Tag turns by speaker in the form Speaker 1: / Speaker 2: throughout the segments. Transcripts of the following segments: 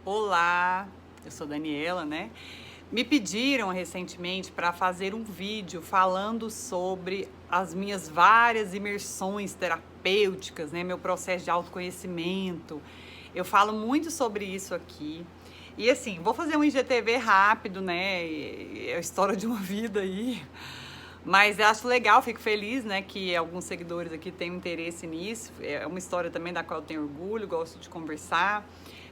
Speaker 1: Olá, eu sou Daniela, né? Me pediram recentemente para fazer um vídeo falando sobre as minhas várias imersões terapêuticas, né? Meu processo de autoconhecimento. Eu falo muito sobre isso aqui. E assim, vou fazer um IGTV rápido, né? É a história de uma vida aí. Mas eu acho legal, fico feliz, né, que alguns seguidores aqui tenham interesse nisso. É uma história também da qual eu tenho orgulho, gosto de conversar.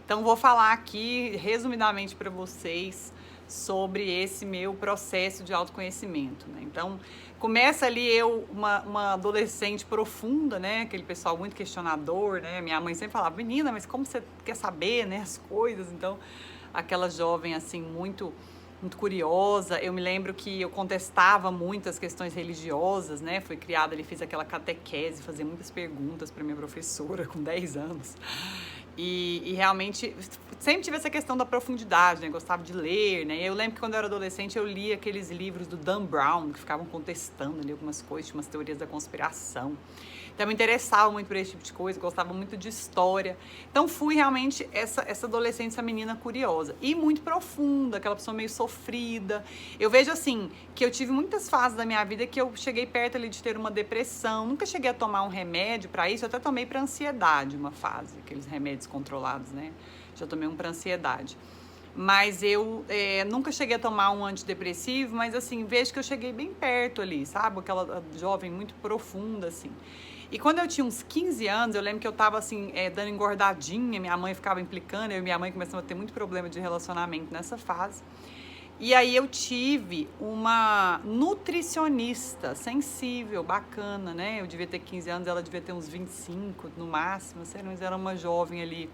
Speaker 1: Então, vou falar aqui, resumidamente, para vocês sobre esse meu processo de autoconhecimento, né? Então, começa ali uma adolescente profunda, né? Aquele pessoal muito questionador, né? Minha mãe sempre falava, menina, mas como você quer saber, né, as coisas? Então, aquela jovem, assim, muito curiosa. Eu me lembro que eu contestava muito as questões religiosas, né? Fui criada ali, fiz aquela catequese, fazer muitas perguntas para minha professora com 10 anos. E realmente sempre tive essa questão da profundidade, né? Gostava de ler, né? Eu lembro que quando eu era adolescente eu lia aqueles livros do Dan Brown, que ficavam contestando ali algumas coisas, tinha umas teorias da conspiração. Então eu me interessava muito por esse tipo de coisa, gostava muito de história. Então fui realmente essa adolescente, essa menina curiosa. E muito profunda, aquela pessoa meio sofrida. Eu vejo assim, que eu tive muitas fases da minha vida que eu cheguei perto ali de ter uma depressão. Nunca cheguei a tomar um remédio para isso, eu até tomei para ansiedade uma fase, aqueles remédios controlados, né? Já tomei um para ansiedade. Mas eu nunca cheguei a tomar um antidepressivo, mas assim, vejo que eu cheguei bem perto ali, sabe? Aquela jovem muito profunda, assim. E quando eu tinha uns 15 anos, eu lembro que eu tava assim, dando engordadinha, minha mãe ficava implicando, eu e minha mãe começamos a ter muito problema de relacionamento nessa fase. E aí eu tive uma nutricionista sensível, bacana, né? Eu devia ter 15 anos, ela devia ter uns 25 no máximo, mas era uma jovem ali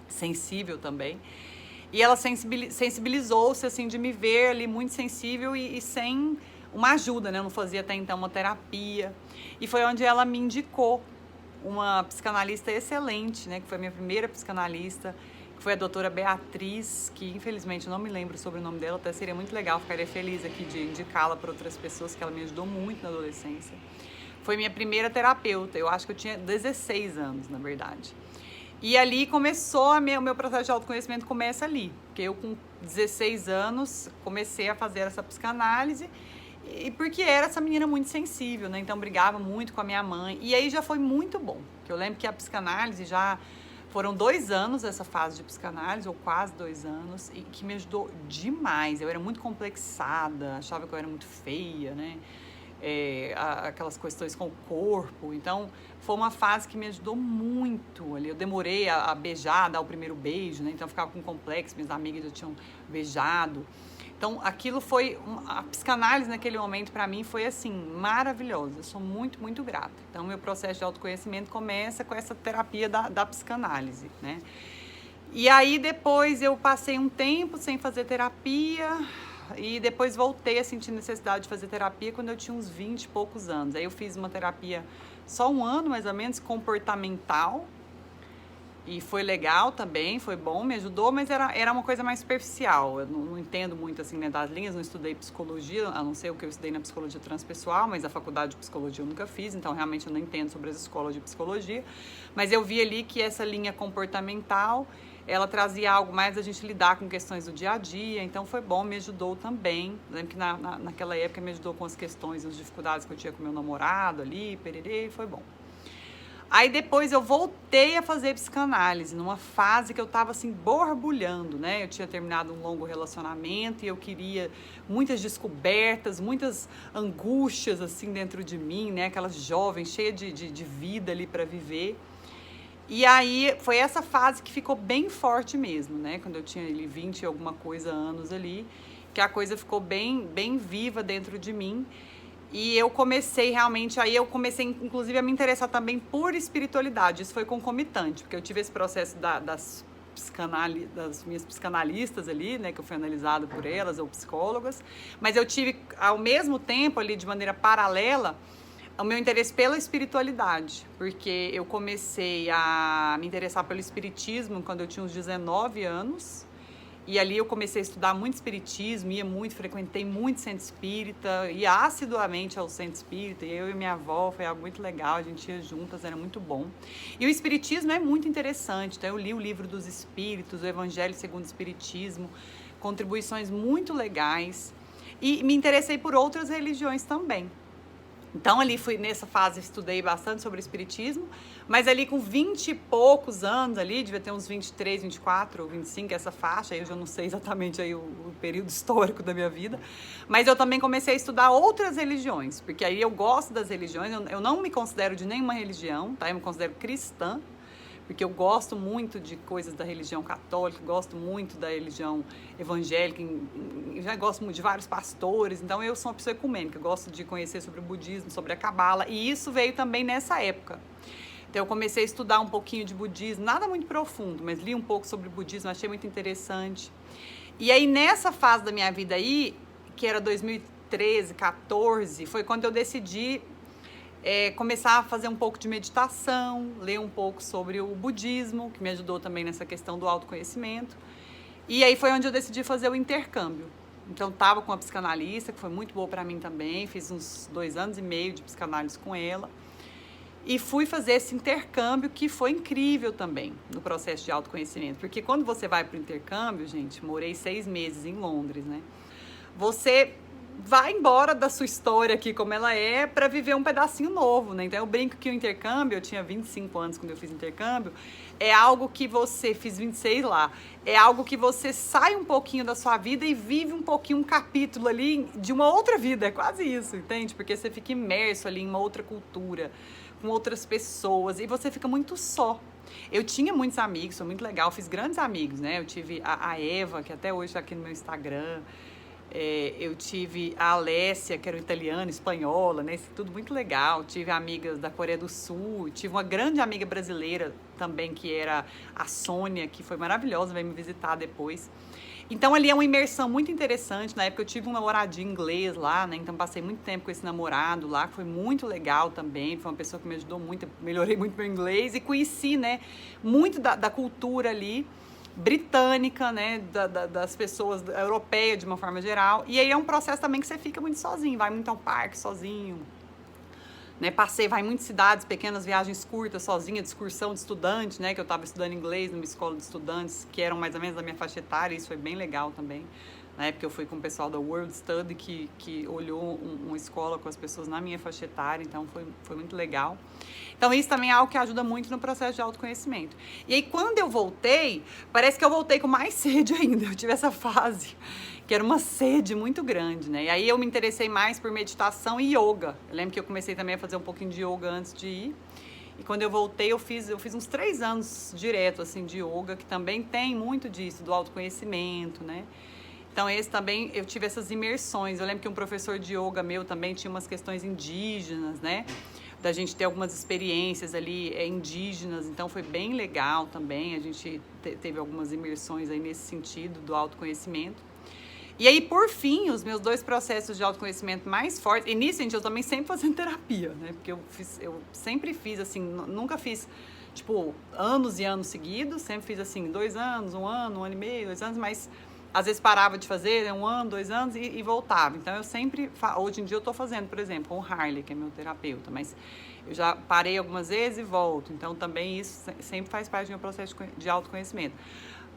Speaker 1: sensível também. E ela sensibilizou-se, assim, de me ver ali muito sensível e sem uma ajuda, né? Eu não fazia até então uma terapia. E foi onde ela me indicou uma psicanalista excelente, né? Que foi a minha primeira psicanalista, que foi a doutora Beatriz, que infelizmente eu não me lembro sobre o nome dela, até seria muito legal, ficaria feliz aqui de indicá-la para outras pessoas, que ela me ajudou muito na adolescência. Foi minha primeira terapeuta, eu acho que eu tinha 16 anos, na verdade. E ali começou o meu processo de autoconhecimento, começa ali, porque eu com 16 anos comecei a fazer essa psicanálise, e porque era essa menina muito sensível, né? Então brigava muito com a minha mãe, e aí já foi muito bom, que eu lembro que a psicanálise já foram 2 anos essa fase de psicanálise, ou quase 2 anos, e que me ajudou demais. Eu era muito complexada, achava que eu era muito feia, né? Aquelas questões com o corpo. Então, foi uma fase que me ajudou muito ali. Eu demorei a beijar, a dar o primeiro beijo, né? Então, eu ficava com complexo, minhas amigas já tinham beijado. Então, aquilo foi... A psicanálise naquele momento, para mim, foi, assim, maravilhosa. Eu sou muito grata. Então, meu processo de autoconhecimento começa com essa terapia da psicanálise, né? E aí, depois, eu passei um tempo sem fazer terapia, e depois voltei a sentir necessidade de fazer terapia quando eu tinha uns 20 e poucos anos. Aí eu fiz uma terapia só um ano, mais ou menos, comportamental. E foi legal também, foi bom, me ajudou, mas era uma coisa mais superficial. Eu não entendo muito, assim, né, das linhas, não estudei psicologia, a não ser o que eu estudei na psicologia transpessoal, mas a faculdade de psicologia eu nunca fiz, então realmente eu não entendo sobre as escolas de psicologia. Mas eu vi ali que essa linha comportamental, ela trazia algo mais a gente lidar com questões do dia a dia, então foi bom, me ajudou também. Eu lembro que naquela época me ajudou com as questões, as dificuldades que eu tinha com meu namorado ali, pererê, foi bom. Aí depois eu voltei a fazer psicanálise, numa fase que eu tava assim borbulhando, né? Eu tinha terminado um longo relacionamento e eu queria muitas descobertas, muitas angústias assim dentro de mim, né? Aquela jovem cheia de vida ali para viver. E aí foi essa fase que ficou bem forte mesmo, né? Quando eu tinha ali 20 e alguma coisa anos ali, que a coisa ficou bem viva dentro de mim. E eu comecei realmente, aí eu comecei inclusive a me interessar também por espiritualidade. Isso foi concomitante, porque eu tive esse processo das minhas psicanalistas ali, né, que eu fui analisada por elas, ou psicólogas, mas eu tive ao mesmo tempo ali, de maneira paralela, o meu interesse pela espiritualidade, porque eu comecei a me interessar pelo espiritismo quando eu tinha uns 19 anos, E ali eu comecei a estudar muito espiritismo, ia muito, frequentei muito centro espírita, ia assiduamente ao centro espírita, e eu e minha avó, foi algo muito legal, a gente ia juntas, era muito bom. E o espiritismo é muito interessante, então eu li o livro dos espíritos, o Evangelho segundo o Espiritismo, contribuições muito legais, e me interessei por outras religiões também. Então ali fui nessa fase, estudei bastante sobre o espiritismo, mas ali com 20 e poucos anos ali, devia ter uns 23, 24 ou 25, essa faixa, aí eu já não sei exatamente aí o período histórico da minha vida, mas eu também comecei a estudar outras religiões, porque aí eu gosto das religiões, eu não me considero de nenhuma religião, tá? Eu me considero cristã, porque eu gosto muito de coisas da religião católica, gosto muito da religião evangélica, já gosto muito de vários pastores, então eu sou uma pessoa ecumênica, gosto de conhecer sobre o budismo, sobre a cabala, e isso veio também nessa época. Então eu comecei a estudar um pouquinho de budismo, nada muito profundo, mas li um pouco sobre budismo, achei muito interessante. E aí nessa fase da minha vida aí, que era 2013, 14, foi quando eu decidi começar a fazer um pouco de meditação, ler um pouco sobre o budismo, que me ajudou também nessa questão do autoconhecimento. E aí foi onde eu decidi fazer o intercâmbio. Então, estava com uma psicanalista, que foi muito boa para mim também, fiz uns 2 anos e meio de psicanálise com ela. E fui fazer esse intercâmbio, que foi incrível também, no processo de autoconhecimento. Porque quando você vai para o intercâmbio, gente, morei 6 meses em Londres, né? Você vai embora da sua história aqui como ela é para viver um pedacinho novo, né? Então eu brinco que o intercâmbio, eu tinha 25 anos quando eu fiz intercâmbio, é algo que você, fiz 26 lá, é algo que você sai um pouquinho da sua vida e vive um pouquinho um capítulo ali de uma outra vida, é quase isso, entende? Porque você fica imerso ali em uma outra cultura, com outras pessoas e você fica muito só. Eu tinha muitos amigos, foi muito legal, fiz grandes amigos, né? Eu tive a Eva, que até hoje está aqui no meu Instagram. Eu tive a Alessia, que era italiana, espanhola, né? Isso tudo muito legal. Tive amigas da Coreia do Sul, tive uma grande amiga brasileira também, que era a Sônia, que foi maravilhosa, veio me visitar depois. Então ali é uma imersão muito interessante. Na época eu tive um namoradinho inglês lá, né? Então passei muito tempo com esse namorado lá, que foi muito legal também. Foi uma pessoa que me ajudou muito, melhorei muito meu inglês e conheci, né, muito da cultura ali britânica, né, das pessoas europeias de uma forma geral, e aí é um processo também que você fica muito sozinho, vai muito ao parque sozinho, né, vai muito em cidades, pequenas viagens curtas sozinha, de excursão de estudante, né, que eu estava estudando inglês numa escola de estudantes que eram mais ou menos da minha faixa etária, isso foi bem legal também. Na época eu fui com o pessoal da World Study, que olhou uma escola com as pessoas na minha faixa etária, então foi muito legal. Então isso também é algo que ajuda muito no processo de autoconhecimento. E aí quando eu voltei, parece que eu voltei com mais sede ainda, eu tive essa fase, que era uma sede muito grande, né? E aí eu me interessei mais por meditação e yoga. Eu lembro que eu comecei também a fazer um pouquinho de yoga antes de ir. E quando eu voltei, eu fiz uns 3 anos direto, assim, de yoga, que também tem muito disso, do autoconhecimento, né? Então, esse também, eu tive essas imersões. Eu lembro que um professor de yoga meu também tinha umas questões indígenas, né? Da gente ter algumas experiências ali indígenas. Então, foi bem legal também. A gente teve algumas imersões aí nesse sentido do autoconhecimento. E aí, por fim, os meus 2 processos de autoconhecimento mais fortes... E nisso, gente, eu também sempre fazendo terapia, né? Porque eu sempre fiz, assim, nunca fiz, tipo, anos e anos seguidos. Sempre fiz, assim, 2 anos, 1 ano, 1 ano e meio, 2 anos, mas... Às vezes parava de fazer, né, 1 ano, 2 anos e voltava. Então eu sempre, hoje em dia eu estou fazendo, por exemplo, com o Harley, que é meu terapeuta, mas eu já parei algumas vezes e volto. Então também isso sempre faz parte do meu processo de autoconhecimento.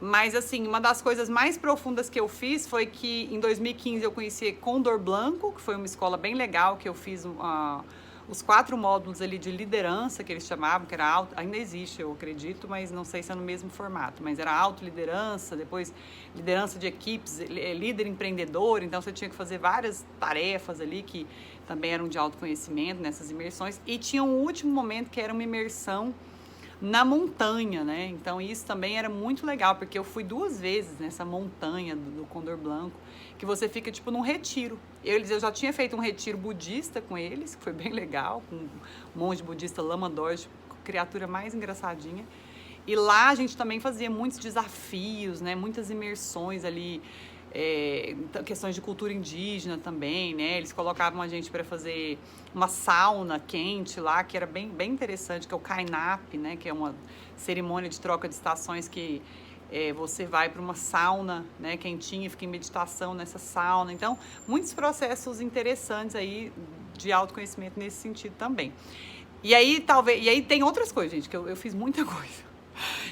Speaker 1: Mas assim, uma das coisas mais profundas que eu fiz foi que em 2015 eu conheci Condor Blanco, que foi uma escola bem legal, que eu fiz os 4 módulos ali de liderança, que eles chamavam, que era ainda existe, eu acredito, mas não sei se é no mesmo formato, mas era autoliderança, depois liderança de equipes, líder empreendedor, então você tinha que fazer várias tarefas ali que também eram de autoconhecimento nessas imersões, e tinha um último momento que era uma imersão na montanha, né? Então isso também era muito legal, porque eu fui 2 vezes nessa montanha do Condor Blanco, que você fica tipo num retiro. Eu já tinha feito um retiro budista com eles, que foi bem legal, com um monge budista Lama Dorje, criatura mais engraçadinha. E lá a gente também fazia muitos desafios, né? Muitas imersões ali, questões de cultura indígena também, né? Eles colocavam a gente para fazer uma sauna quente lá, que era bem interessante, que é o Kainap, né? Que é uma cerimônia de troca de estações que você vai para uma sauna, né, quentinha, fica em meditação nessa sauna. Então, muitos processos interessantes aí de autoconhecimento nesse sentido também. E aí, tem outras coisas, gente, que eu fiz muita coisa.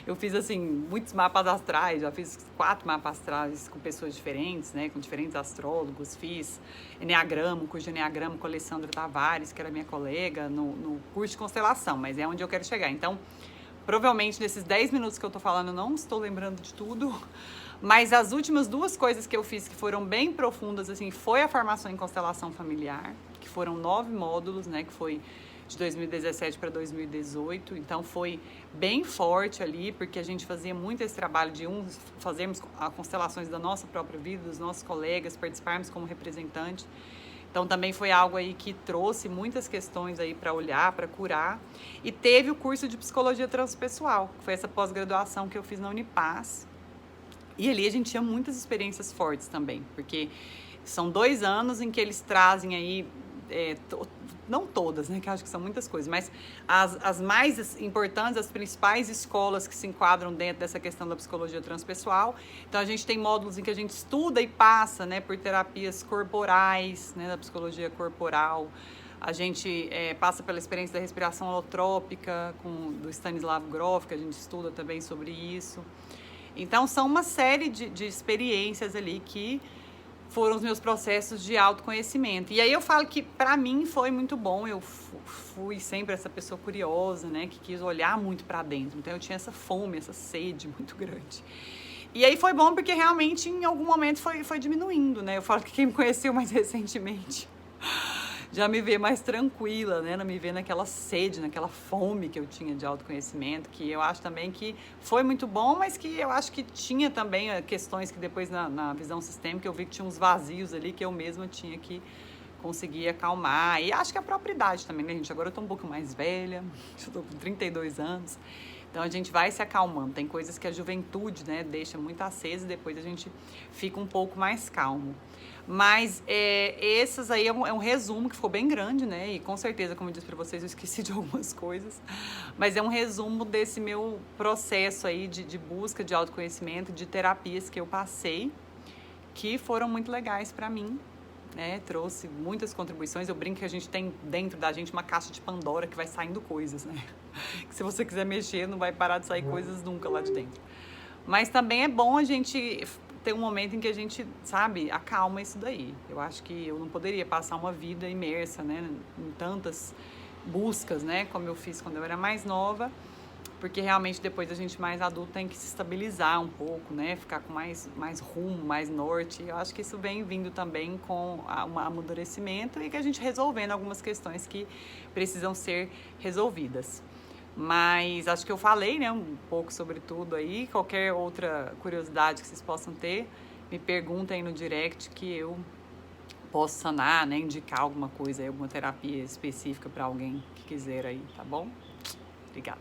Speaker 1: Eu fiz, assim, muitos mapas astrais, já fiz 4 mapas astrais com pessoas diferentes, né, com diferentes astrólogos, fiz Eneagrama, curso de Eneagrama com a Alessandra Tavares, que era minha colega, no curso de constelação, mas é onde eu quero chegar. Então, provavelmente, nesses 10 minutos que eu tô falando, eu não estou lembrando de tudo, mas as últimas 2 coisas que eu fiz que foram bem profundas, assim, foi a formação em constelação familiar, que foram 9 módulos, né, que foi de 2017 para 2018, então foi bem forte ali, porque a gente fazia muito esse trabalho de fazermos constelações da nossa própria vida, dos nossos colegas, participarmos como representante. Então também foi algo aí que trouxe muitas questões aí para olhar, para curar. E teve o curso de psicologia transpessoal, que foi essa pós-graduação que eu fiz na Unipaz. E ali a gente tinha muitas experiências fortes também, porque são 2 anos em que eles trazem aí, não todas, né, que eu acho que são muitas coisas, mas as mais importantes, as principais escolas que se enquadram dentro dessa questão da psicologia transpessoal. Então a gente tem módulos em que a gente estuda e passa, né, por terapias corporais, né, da psicologia corporal. A gente passa pela experiência da respiração holotrópica do Stanislav Grof, que a gente estuda também sobre isso. Então são uma série de experiências ali que foram os meus processos de autoconhecimento. E aí eu falo que para mim foi muito bom. Eu fui sempre essa pessoa curiosa, né, que quis olhar muito para dentro. Então eu tinha essa fome, essa sede muito grande. E aí foi bom porque realmente em algum momento foi diminuindo, né? Eu falo que quem me conheceu mais recentemente já me vê mais tranquila, né? Não me vê naquela sede, naquela fome que eu tinha de autoconhecimento, que eu acho também que foi muito bom, mas que eu acho que tinha também questões que depois na visão sistêmica eu vi que tinha uns vazios ali que eu mesma tinha que conseguir acalmar. E acho que a própria idade também, né, gente? Agora eu tô um pouco mais velha, eu tô com 32 anos, então a gente vai se acalmando. Tem coisas que a juventude, né, deixa muito acesa e depois a gente fica um pouco mais calmo. Mas esses aí é um resumo que ficou bem grande, né? E com certeza, como eu disse para vocês, eu esqueci de algumas coisas. Mas é um resumo desse meu processo aí de busca de autoconhecimento, de terapias que eu passei, que foram muito legais para mim, né? Trouxe muitas contribuições. Eu brinco que a gente tem dentro da gente uma caixa de Pandora que vai saindo coisas, né? Que se você quiser mexer, não vai parar de sair coisas nunca lá de dentro. Mas também é bom a gente ter um momento em que a gente, sabe, acalma isso daí. Eu acho que eu não poderia passar uma vida imersa, né, em tantas buscas, né, como eu fiz quando eu era mais nova, porque realmente depois a gente mais adulto tem que se estabilizar um pouco, né, ficar com mais rumo, mais norte. Eu acho que isso vem vindo também com um amadurecimento e que a gente resolvendo algumas questões que precisam ser resolvidas. Mas acho que eu falei, né, um pouco sobre tudo aí. Qualquer outra curiosidade que vocês possam ter, me perguntem aí no direct que eu posso sanar, né, indicar alguma coisa, alguma terapia específica para alguém que quiser aí, tá bom? Obrigada.